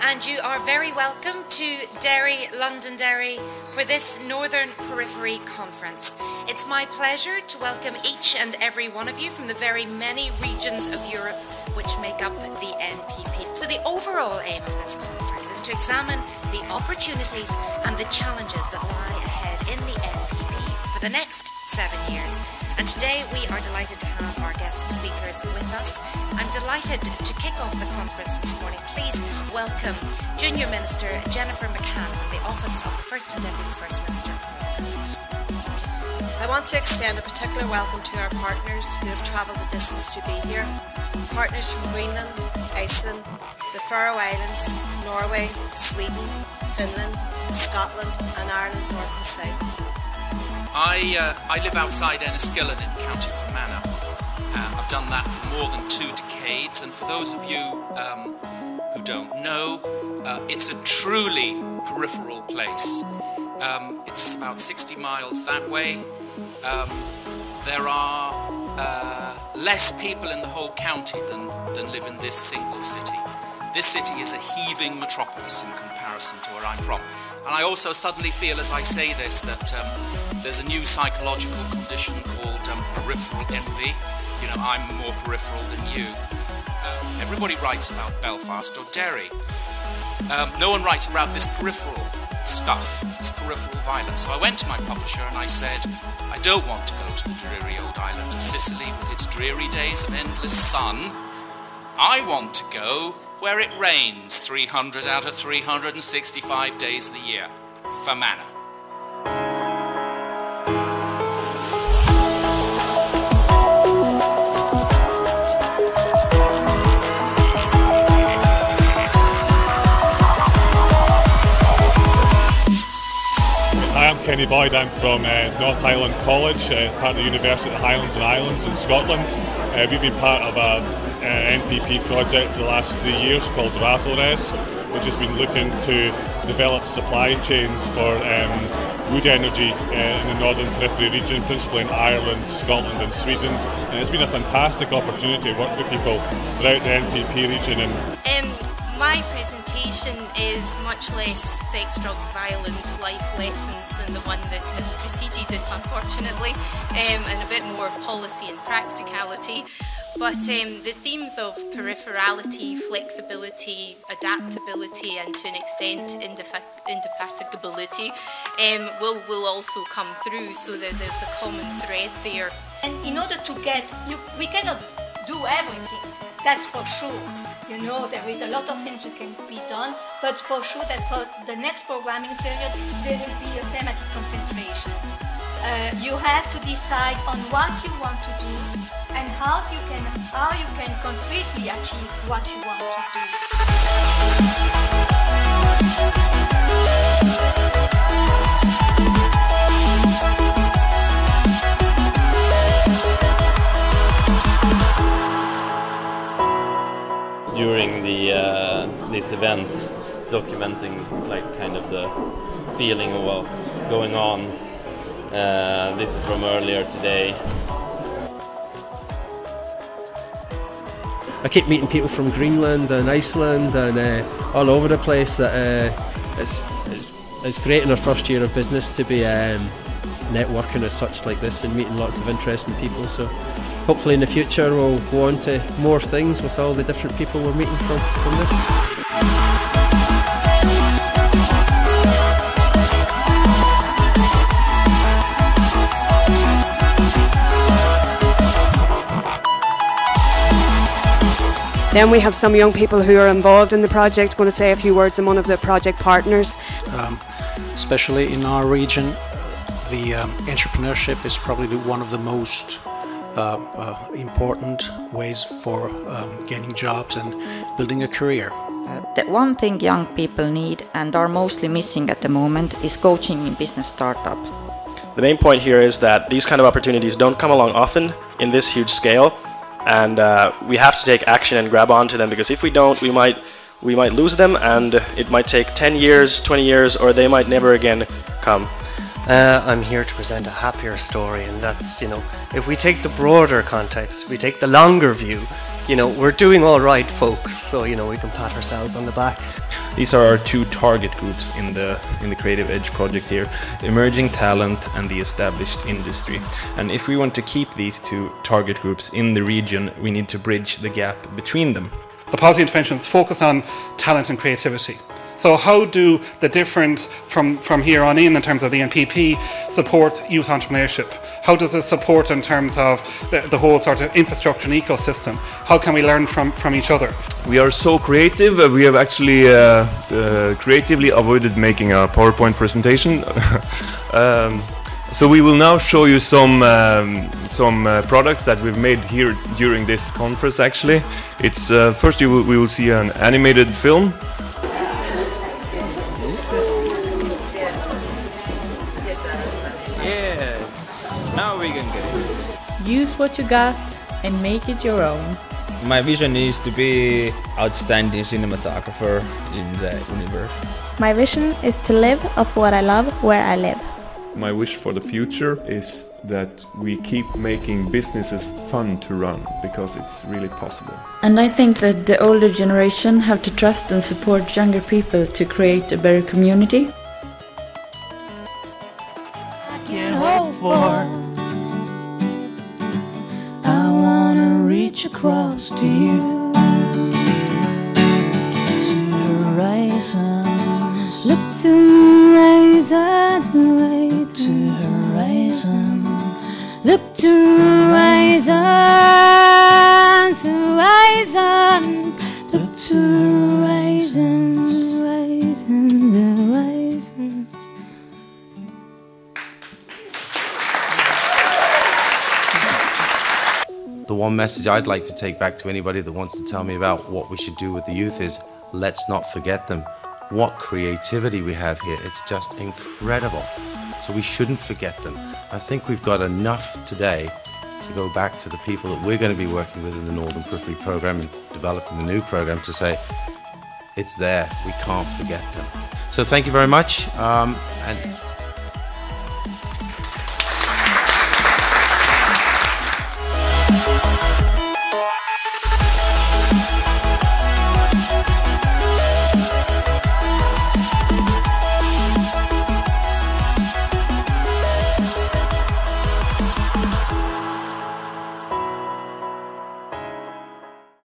and you are very welcome to Derry Londonderry for this Northern Periphery Conference. It's my pleasure to welcome each and every one of you from the very many regions of Europe which make up the NPP. So the overall aim of this conference is to examine the opportunities and the challenges that lie ahead in the NPP for the next 7 years. And today we are delighted to have our guest speakers with us. I'm delighted to kick off the conference this morning. Please welcome Junior Minister Jennifer McCann from the Office of the First and Deputy First Minister of Ireland. I want to extend a particular welcome to our partners who have travelled the distance to be here. Partners from Greenland, Iceland, the Faroe Islands, Norway, Sweden, Finland, Scotland and Ireland North and South. I live outside Enniskillen in County Fermanagh. I've done that for more than 2 decades, and for those of you who don't know, it's a truly peripheral place. It's about 60 miles that way. There are less people in the whole county than live in this single city. This city is a heaving metropolis in comparison to where I'm from. And I also suddenly feel as I say this that there's a new psychological condition called peripheral envy. You know, I'm more peripheral than you. Everybody writes about Belfast or Derry. No one writes about this peripheral stuff, this peripheral violence. So I went to my publisher and I said, I don't want to go to the dreary old island of Sicily with its dreary days of endless sun. I want to go where it rains 300 out of 365 days of the year. Fermanagh. Hi, I'm Kenny Boyd. I'm from North Highland College, part of the University of the Highlands and Islands in Scotland. We've been part of a NPP project for the last 3 years called RASLRES, which has been looking to develop supply chains for wood energy in the Northern Periphery region, principally in Ireland, Scotland and Sweden. And it's been a fantastic opportunity to work with people throughout the NPP region. My presentation is much less sex, drugs, violence, life lessons than the one that has preceded it, unfortunately, and a bit more policy and practicality. But the themes of peripherality, flexibility, adaptability and to an extent indefatigability will also come through, so that there's a common thread there. And in order to get, we cannot do everything, that's for sure. You know, there is a lot of things that can be done, but for sure that for the next programming period there will be a thematic concentration. You have to decide on what you want to do and how you can concretely achieve what you want to do. During this event, documenting like kind of the feeling of what's going on. This is from earlier today. I keep meeting people from Greenland and Iceland and all over the place. That it's great in our first year of business to be networking as such like this and meeting lots of interesting people. So hopefully in the future we'll go on to more things with all the different people we're meeting from this. Then we have some young people who are involved in the project, going to say a few words. I'm one of the project partners. Especially in our region, the entrepreneurship is probably one of the most important ways for getting jobs and building a career. The one thing young people need and are mostly missing at the moment is coaching in business startup. The main point here is that these kind of opportunities don't come along often in this huge scale, and we have to take action and grab onto them, because if we don't, we might lose them, and it might take 10 years, 20 years, or they might never again come. I'm here to present a happier story, and that's, if we take the broader context, we take the longer view, we're doing all right, folks, so, we can pat ourselves on the back. These are our two target groups in the Creative Edge project here: emerging talent and the established industry. And if we want to keep these two target groups in the region, we need to bridge the gap between them. The policy interventions focus on talent and creativity. So how do the different, from here on in terms of the NPP, support youth entrepreneurship? How does it support in terms of the whole sort of infrastructure and ecosystem? How can we learn from each other? We are so creative, we have actually creatively avoided making a PowerPoint presentation. So we will now show you some products that we've made here during this conference. Actually, it's first we will see an animated film. Yeah, now we can get it. Use what you got and make it your own. My vision is to be outstanding cinematographer in the universe. My vision is to live of what I love where I live. My wish for the future is that we keep making businesses fun to run, because it's really possible. And I think that the older generation have to trust and support younger people to create a better community. I wanna reach across to you, to horizons. Look to horizons, Look to horizons. Look to horizons, horizons. Look to horizons, horizons, horizons. The one message I'd like to take back to anybody that wants to tell me about what we should do with the youth is, let's not forget them. What creativity we have here, it's just incredible. So we shouldn't forget them. I think we've got enough today to go back to the people that we're going to be working with in the Northern Periphery Programme and developing the new programme to say, it's there, we can't forget them. So thank you very much, and